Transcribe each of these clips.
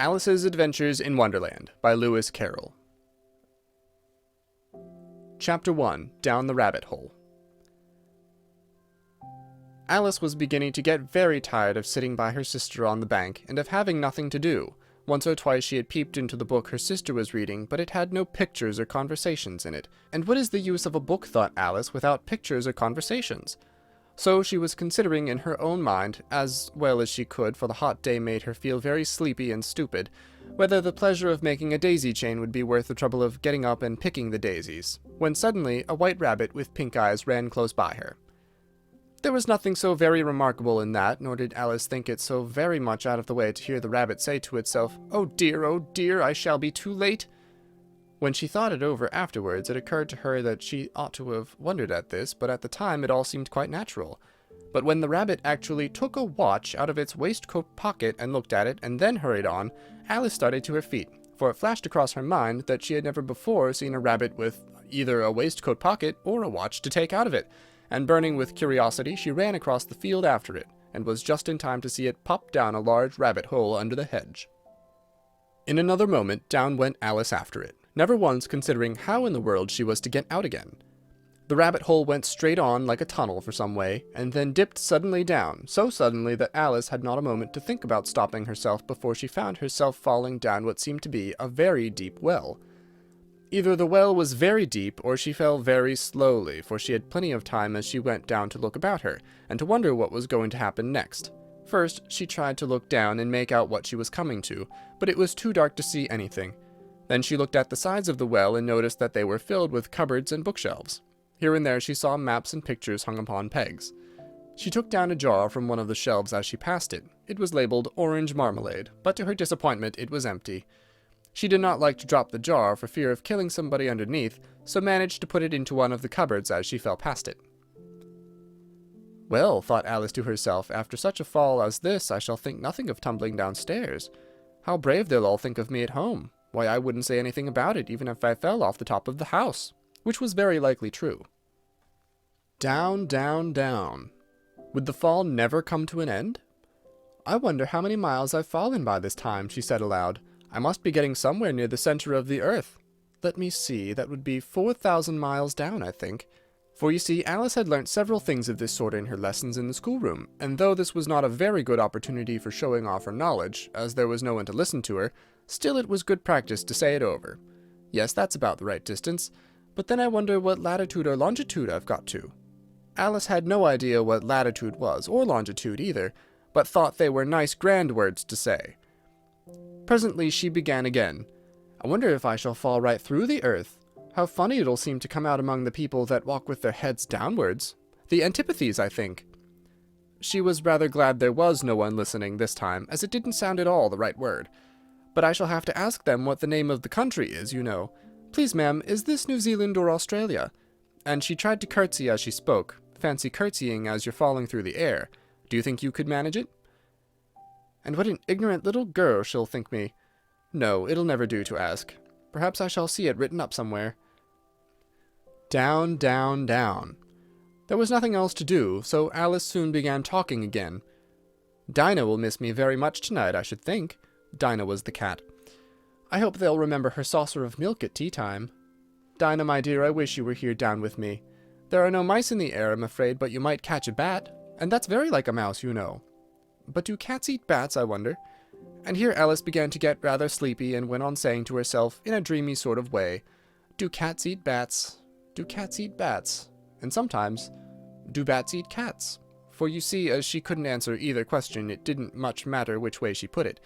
Alice's Adventures in Wonderland by Lewis Carroll. Chapter 1. Down the Rabbit Hole. Alice was beginning to get very tired of sitting by her sister on the bank, and of having nothing to do. Once or twice she had peeped into the book her sister was reading, but it had no pictures or conversations in it. And what is the use of a book, thought Alice, without pictures or conversations? So she was considering in her own mind, as well as she could, for the hot day made her feel very sleepy and stupid, whether the pleasure of making a daisy chain would be worth the trouble of getting up and picking the daisies, when suddenly a white rabbit with pink eyes ran close by her. There was nothing so very remarkable in that, nor did Alice think it so very much out of the way to hear the rabbit say to itself, oh dear, I shall be too late." When she thought it over afterwards, it occurred to her that she ought to have wondered at this, but at the time it all seemed quite natural. But when the rabbit actually took a watch out of its waistcoat pocket and looked at it, and then hurried on, Alice started to her feet, for it flashed across her mind that she had never before seen a rabbit with either a waistcoat pocket or a watch to take out of it, and burning with curiosity, she ran across the field after it, and was just in time to see it pop down a large rabbit hole under the hedge. In another moment, down went Alice after it, never once considering how in the world she was to get out again. The rabbit hole went straight on like a tunnel for some way, and then dipped suddenly down, so suddenly that Alice had not a moment to think about stopping herself before she found herself falling down what seemed to be a very deep well. Either the well was very deep, or she fell very slowly, for she had plenty of time as she went down to look about her, and to wonder what was going to happen next. First, she tried to look down and make out what she was coming to, but it was too dark to see anything. Then she looked at the sides of the well and noticed that they were filled with cupboards and bookshelves. Here and there she saw maps and pictures hung upon pegs. She took down a jar from one of the shelves as she passed it. It was labeled orange marmalade, but to her disappointment it was empty. She did not like to drop the jar for fear of killing somebody underneath, so managed to put it into one of the cupboards as she fell past it. Well, thought Alice to herself, after such a fall as this I shall think nothing of tumbling downstairs. How brave they'll all think of me at home. Why, I wouldn't say anything about it, even if I fell off the top of the house, which was very likely true. Down, down, down. Would the fall never come to an end? I wonder how many miles I've fallen by this time, she said aloud. I must be getting somewhere near the center of the earth. Let me see, that would be 4,000 miles down, I think. For you see, Alice had learnt several things of this sort in her lessons in the schoolroom, and though this was not a very good opportunity for showing off her knowledge, as there was no one to listen to her, still it was good practice to say it over. Yes, that's about the right distance, but then I wonder what latitude or longitude I've got to. Alice had no idea what latitude was, or longitude either, but thought they were nice grand words to say. Presently she began again. I wonder if I shall fall right through the earth. How funny it'll seem to come out among the people that walk with their heads downwards. The antipathies, I think. She was rather glad there was no one listening this time, as it didn't sound at all the right word. But I shall have to ask them what the name of the country is, you know. Please, ma'am, is this New Zealand or Australia? And she tried to curtsy as she spoke. Fancy curtsying as you're falling through the air. Do you think you could manage it? And what an ignorant little girl she'll think me. No, it'll never do to ask. Perhaps I shall see it written up somewhere. Down, down, down. There was nothing else to do, so Alice soon began talking again. Dinah will miss me very much tonight, I should think. Dinah was the cat. I hope they'll remember her saucer of milk at tea time. Dinah, my dear, I wish you were here down with me. There are no mice in the air, I'm afraid, but you might catch a bat, and that's very like a mouse, you know. But do cats eat bats, I wonder? And here Alice began to get rather sleepy and went on saying to herself, in a dreamy sort of way, do cats eat bats? Do cats eat bats? And sometimes, do bats eat cats? For you see, as she couldn't answer either question, it didn't much matter which way she put it.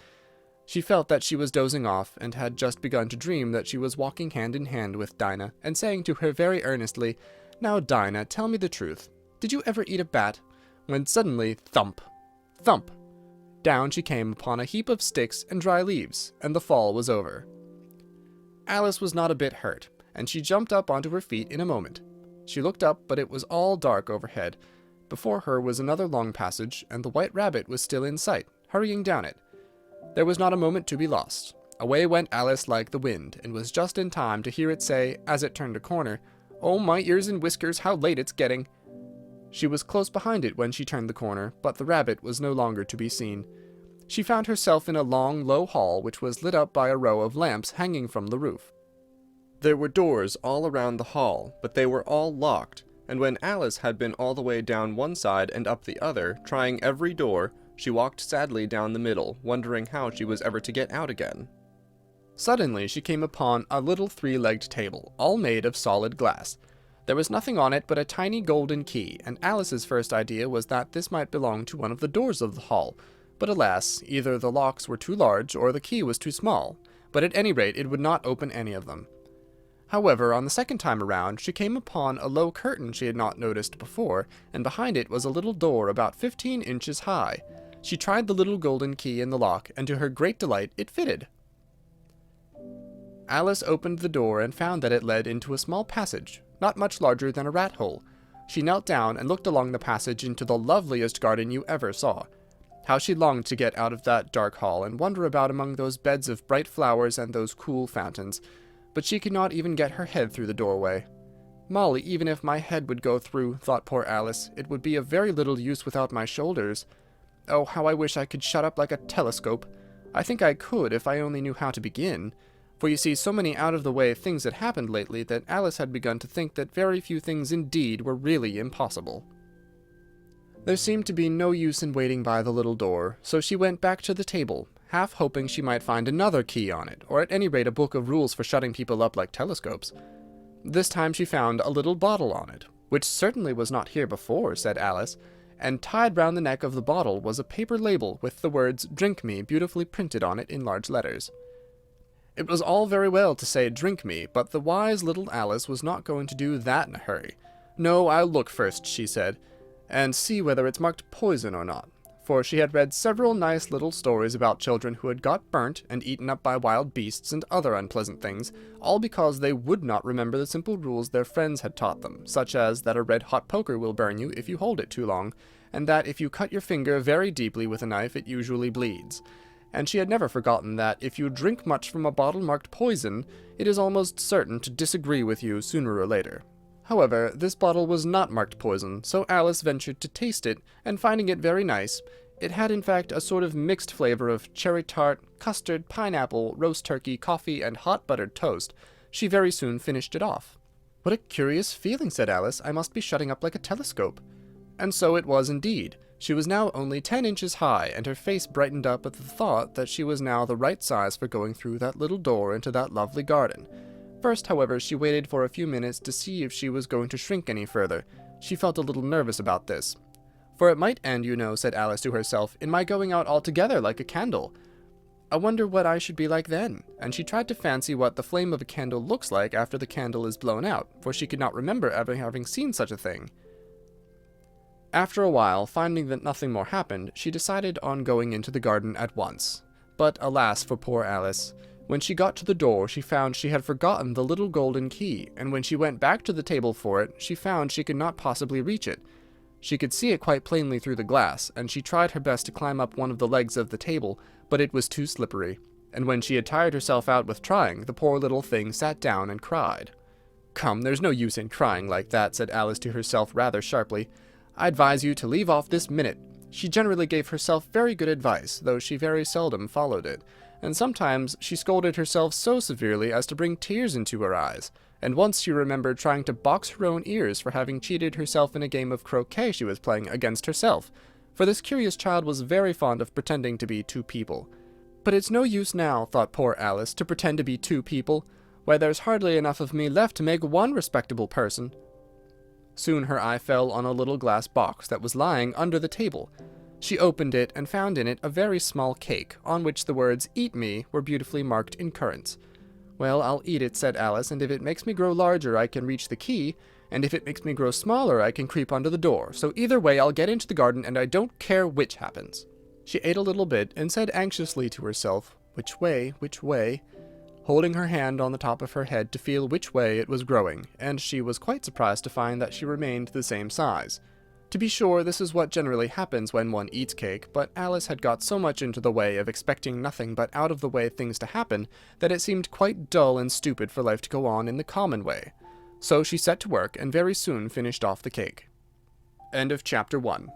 She felt that she was dozing off, and had just begun to dream that she was walking hand in hand with Dinah, and saying to her very earnestly, Now, Dinah, tell me the truth. Did you ever eat a bat? When suddenly, thump! Thump! Down she came upon a heap of sticks and dry leaves, and the fall was over. Alice was not a bit hurt, and she jumped up onto her feet in a moment. She looked up, but it was all dark overhead. Before her was another long passage, and the white rabbit was still in sight, hurrying down it. There was not a moment to be lost. Away went Alice like the wind, and was just in time to hear it say, as it turned a corner, Oh, my ears and whiskers, how late it's getting! She was close behind it when she turned the corner, but the rabbit was no longer to be seen. She found herself in a long, low hall which was lit up by a row of lamps hanging from the roof. There were doors all around the hall, but they were all locked, and when Alice had been all the way down one side and up the other, trying every door, she walked sadly down the middle, wondering how she was ever to get out again. Suddenly she came upon a little three-legged table, all made of solid glass. There was nothing on it but a tiny golden key, and Alice's first idea was that this might belong to one of the doors of the hall. But alas, either the locks were too large or the key was too small, but at any rate it would not open any of them. However, on the second time around, she came upon a low curtain she had not noticed before, and behind it was a little door about 15 inches high. She tried the little golden key in the lock, and to her great delight it fitted. Alice opened the door and found that it led into a small passage, not much larger than a rat hole. She knelt down and looked along the passage into the loveliest garden you ever saw. How she longed to get out of that dark hall and wander about among those beds of bright flowers and those cool fountains, but she could not even get her head through the doorway. Molly, even if my head would go through, thought poor Alice, it would be of very little use without my shoulders. Oh, how I wish I could shut up like a telescope. I think I could if I only knew how to begin. For you see, so many out-of-the-way things had happened lately that Alice had begun to think that very few things indeed were really impossible. There seemed to be no use in waiting by the little door, so she went back to the table, half hoping she might find another key on it, or at any rate a book of rules for shutting people up like telescopes. This time she found a little bottle on it, which certainly was not here before, said Alice, and tied round the neck of the bottle was a paper label with the words "Drink me" beautifully printed on it in large letters. It was all very well to say "drink me," but the wise little Alice was not going to do that in a hurry. "No, I'll look first," she said, "and see whether it's marked poison or not," for she had read several nice little stories about children who had got burnt and eaten up by wild beasts and other unpleasant things, all because they would not remember the simple rules their friends had taught them, such as that a red-hot poker will burn you if you hold it too long, and that if you cut your finger very deeply with a knife it usually bleeds. And she had never forgotten that if you drink much from a bottle marked poison, it is almost certain to disagree with you sooner or later. However, this bottle was not marked poison, so Alice ventured to taste it, and finding it very nice, it had in fact a sort of mixed flavor of cherry tart, custard, pineapple, roast turkey, coffee, and hot buttered toast. She very soon finished it off. "What a curious feeling," said Alice. "I must be shutting up like a telescope." And so it was indeed. She was now only 10 inches high, and her face brightened up at the thought that she was now the right size for going through that little door into that lovely garden. First, however, she waited for a few minutes to see if she was going to shrink any further. She felt a little nervous about this. "For it might end, you know," said Alice to herself, "in my going out altogether like a candle. I wonder what I should be like then," and she tried to fancy what the flame of a candle looks like after the candle is blown out, for she could not remember ever having seen such a thing. After a while, finding that nothing more happened, she decided on going into the garden at once. But alas for poor Alice! When she got to the door, she found she had forgotten the little golden key, and when she went back to the table for it, she found she could not possibly reach it. She could see it quite plainly through the glass, and she tried her best to climb up one of the legs of the table, but it was too slippery, and when she had tired herself out with trying, the poor little thing sat down and cried. "Come, there's no use in crying like that," said Alice to herself rather sharply. "I advise you to leave off this minute." She generally gave herself very good advice, though she very seldom followed it, and sometimes she scolded herself so severely as to bring tears into her eyes, and once she remembered trying to box her own ears for having cheated herself in a game of croquet she was playing against herself, for this curious child was very fond of pretending to be two people. "But it's no use now," thought poor Alice, "to pretend to be two people. Why, there's hardly enough of me left to make one respectable person." Soon her eye fell on a little glass box that was lying under the table. She opened it and found in it a very small cake, on which the words "Eat me" were beautifully marked in currants. "Well, I'll eat it," said Alice, "and if it makes me grow larger I can reach the key, and if it makes me grow smaller I can creep under the door, so either way I'll get into the garden and I don't care which happens." She ate a little bit and said anxiously to herself, "Which way, holding her hand on the top of her head to feel which way it was growing, and she was quite surprised to find that she remained the same size. To be sure, this is what generally happens when one eats cake, but Alice had got so much into the way of expecting nothing but out-of-the-way things to happen that it seemed quite dull and stupid for life to go on in the common way. So she set to work and very soon finished off the cake. End of Chapter 1.